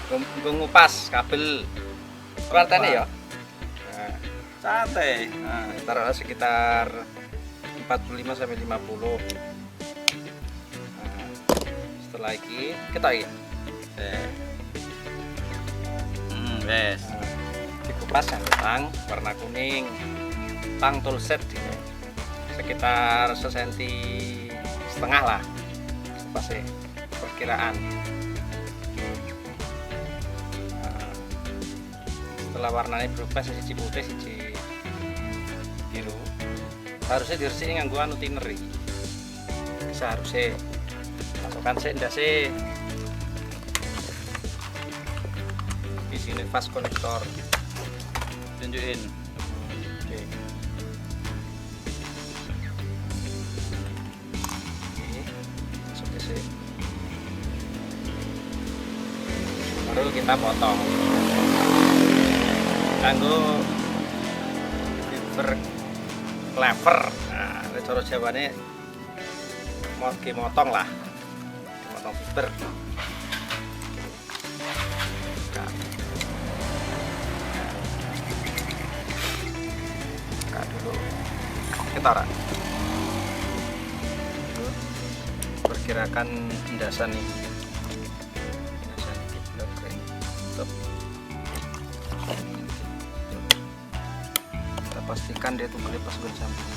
Gue ngupas kabel kuartane ya. Nah, Santai. taruh sekitar 45 sampai 50. Nah, setelah ini kita ya. Wes. Nah, dikupas yang tang warna kuning, tang toolset gitu. Sekitar 1,5 cm lah kupasnya perkiraan. Nah, setelah warnanya berubah siji putih siji biru, harusnya diresiki nganggo anu tineri. Seharusnya masukkan ndase di sini fast konektor. Tunjukin. Oke. Ini masuk ke sini. Baru kita potong. Kanggo fiber clever. Nah, ini cara jawane mau motong lah. Motong fiber. Dulu kita tarik, perkirakan endasan nih, endasan kita pastikan dia tuh boleh pas bercampur.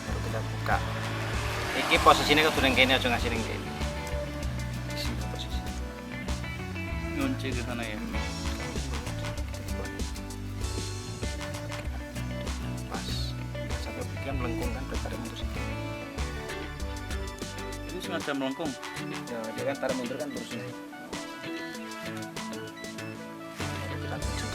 Baru kita buka. Iki posisinya kudu ning kene aja ngasih ning kene. Ngunci ke sana ya. Pas sampai bikin melengkung kan daripada mundur sedikit. Itu sengaja melengkung. Ya dia kan tarik mundur kan terusnya. Baru kita kunci.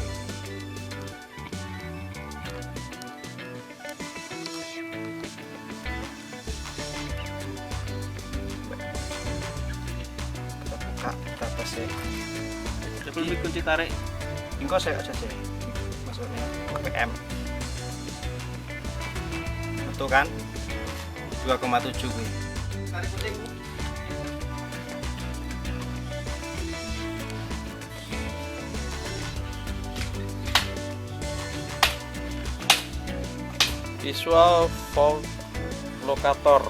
Kita buka, kita tes ya. Sebelum dikunci tarik. Ingko saya aja sih, maksudnya PM. Betul kan? 2,7 gue. Tarik kucing. Visual volt locator.